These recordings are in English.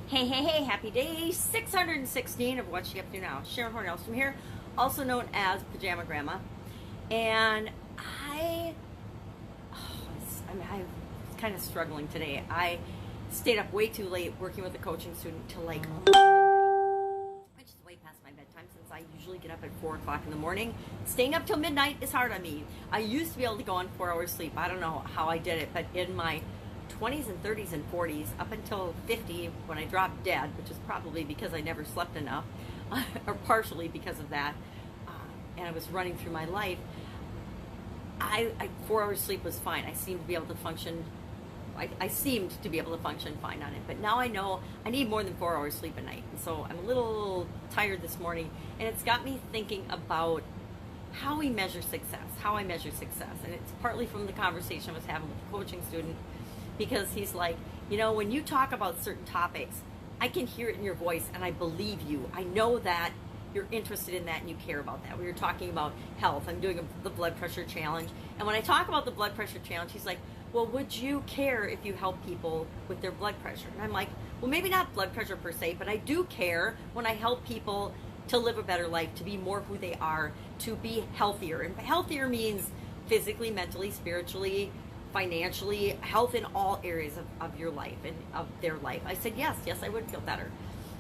Hey, happy day 616 of What You Up To Now. Sharon Horne-Ellstrom here, also known as Pajama Grandma. And I was kind of struggling today. I stayed up way too late working with a coaching student till like midnight, which is way past my bedtime since I usually get up at 4 o'clock in the morning. Staying up till midnight is hard on me. I used to be able to go on 4 hours sleep. I don't know how I did it, but in my 20s and 30s and 40s, up until 50 when I dropped dead, which is probably because I never slept enough, or partially because of that, and I was running through my life, 4 hours sleep was fine. I seemed to be able to function. I seemed to be able to function fine on it, but now I know I need more than 4 hours sleep a night, and so I'm a little tired this morning, and it's got me thinking about how we measure success, how I measure success, and it's partly from the conversation I was having with a coaching student, because he's like, when you talk about certain topics, I can hear it in your voice and I believe you. I know that you're interested in that and you care about that. We were talking about health. I'm doing the blood pressure challenge. And when I talk about the blood pressure challenge, he's like, well, would you care if you help people with their blood pressure? And I'm like, well, maybe not blood pressure per se, but I do care when I help people to live a better life, to be more who they are, to be healthier. And healthier means physically, mentally, spiritually, financially, health in all areas of your life and of their life. I said, yes, I would feel better.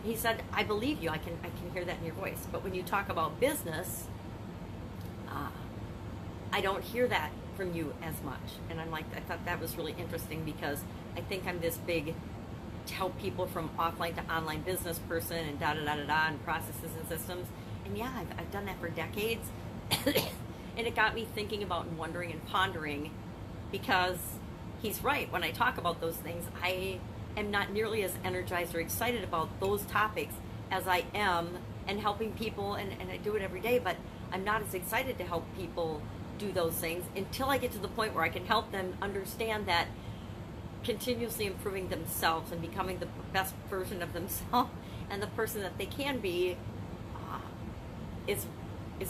He said, I believe you. I can hear that in your voice. But when you talk about business, I don't hear that from you as much. And I'm like, I thought that was really interesting because I think I'm this big to help people from offline to online business person and and processes and systems. And yeah, I've done that for decades. And it got me thinking about and wondering and pondering, because he's right. When I talk about those things, I am not nearly as energized or excited about those topics as I am and helping people, and I do it every day, but I'm not as excited to help people do those things until I get to the point where I can help them understand that continuously improving themselves and becoming the best version of themselves and the person that they can be is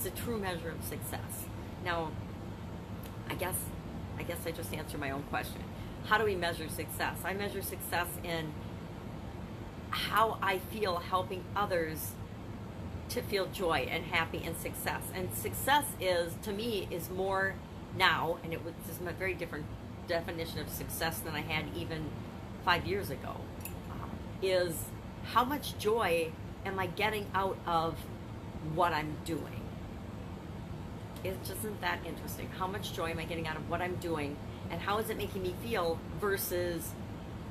a true measure of success. Now, I guess I just answered my own question. How do we measure success? I measure success in how I feel helping others to feel joy and happy and success. And success to me, is more now, and this is a very different definition of success than I had even 5 years ago, is how much joy am I getting out of what I'm doing? It just isn't that interesting. How much joy am I getting out of what I'm doing, and how is it making me feel versus,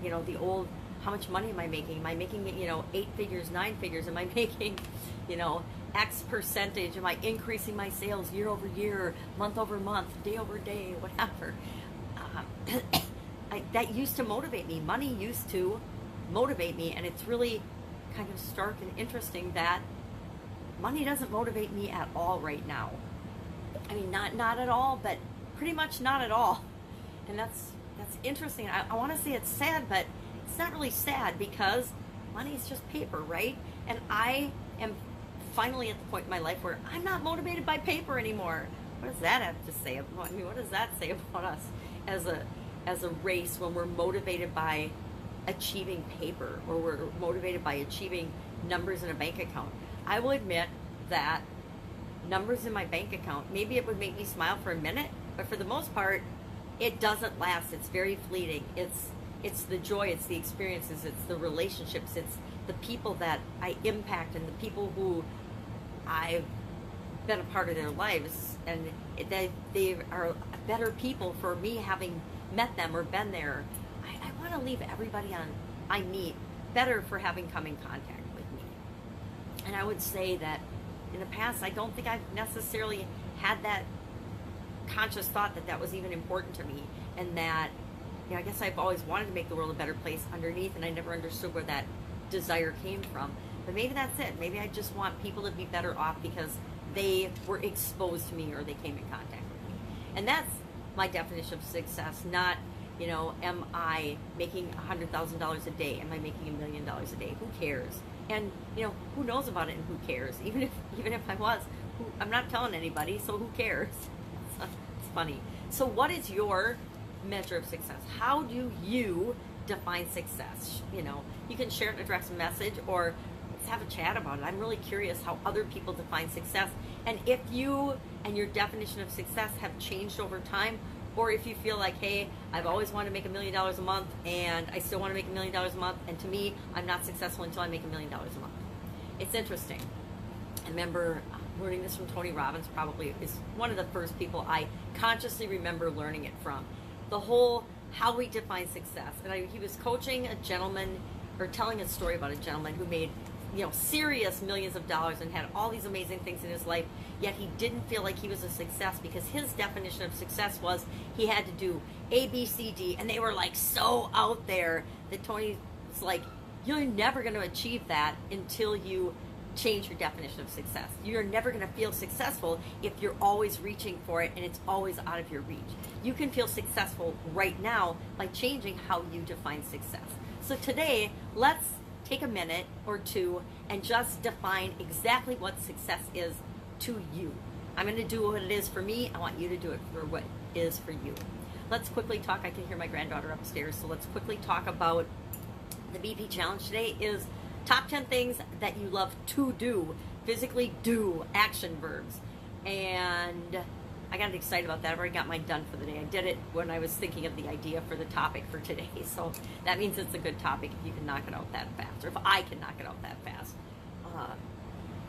the old, how much money am I making? Am I making, 8 figures, 9 figures? Am I making, X percentage? Am I increasing my sales year over year, month over month, day over day, whatever? That used to motivate me. Money used to motivate me, and it's really kind of stark and interesting that money doesn't motivate me at all right now. I mean, not at all, but pretty much not at all. And that's interesting. I want to say it's sad, but it's not really sad because money is just paper, right? And I am finally at the point in my life where I'm not motivated by paper anymore. What does that have to say about me? What does that say about us as a race when we're motivated by achieving paper, or we're motivated by achieving numbers in a bank account? I will admit that numbers in my bank account, maybe it would make me smile for a minute, but for the most part, it doesn't last. It's very fleeting. It's the joy, it's the experiences, it's the relationships, it's the people that I impact and the people who I've been a part of their lives, and they are better people for me having met them or been there. I want to leave everybody I meet better for having come in contact with me. And I would say that in the past, I don't think I've necessarily had that conscious thought that was even important to me, and that, I guess I've always wanted to make the world a better place underneath, and I never understood where that desire came from. But maybe that's it. Maybe I just want people to be better off because they were exposed to me or they came in contact with me. And that's my definition of success, not, am I making $100,000 a day? Am I making $1 million a day? Who cares? And, who knows about it and who cares? Even if I was, I'm not telling anybody, so who cares? It's funny. So what is your measure of success? How do you define success. You know, you can share it in a direct message, or let's have a chat about it. I'm really curious how other people define success, and if you and your definition of success have changed over time, or if you feel like, hey, I've always wanted to make $1 million a month and I still want to make $1 million a month, and to me, I'm not successful until I make $1 million a month. It's interesting. I remember learning this from Tony Robbins, probably is one of the first people I consciously remember learning it from. The whole how we define success. And he was coaching a gentleman, or telling a story about a gentleman who made, you know, serious millions of dollars and had all these amazing things in his life, yet he didn't feel like he was a success because his definition of success was he had to do A, B, C, D, and they were like so out there that Tony was like, you're never going to achieve that until you change your definition of success. You're never going to feel successful if you're always reaching for it and it's always out of your reach. You can feel successful right now by changing how you define success. So today, let's take a minute or two and just define exactly what success is to you. I'm going to do what it is for me. I want you to do it for what it is for you. Let's quickly talk. I can hear my granddaughter upstairs, so let's quickly talk about the BP challenge today. Is top 10 things that you love to do, physically do, action verbs. And I got excited about that. I've already got mine done for the day. I did it when I was thinking of the idea for the topic for today. So that means it's a good topic if you can knock it out that fast, or if I can knock it out that fast.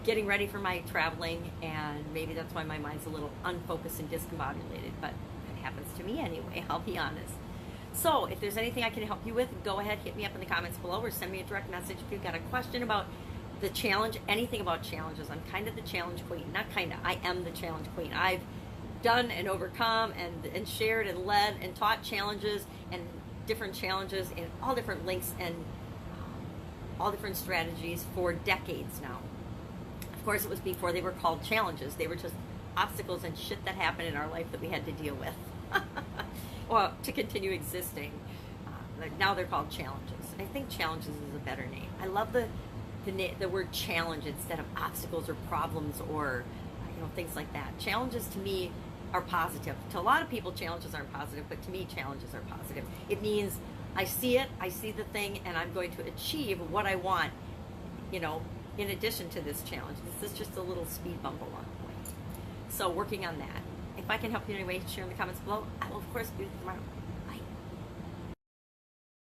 Getting ready for my traveling, and maybe that's why my mind's a little unfocused and discombobulated, but it happens to me anyway, I'll be honest. So if there's anything I can help you with, go ahead, hit me up in the comments below, or send me a direct message if you've got a question about the challenge, anything about challenges. I'm kind of the challenge queen. Not kind of, I am the challenge queen. I've done and overcome and shared and led and taught challenges and different challenges in all different links and all different strategies for decades now. Of course, it was before they were called challenges. They were just obstacles and shit that happened in our life that we had to deal with. Well, to continue existing. Now they're called challenges. I think challenges is a better name. I love the word challenge instead of obstacles or problems or things like that. Challenges to me are positive. To a lot of people, challenges aren't positive, but to me, challenges are positive. It means I see it, I see the thing, and I'm going to achieve what I want, in addition to this challenge. This is just a little speed bump along the way. So working on that. If I can help you in any way, share in the comments below. I will, of course, do it tomorrow.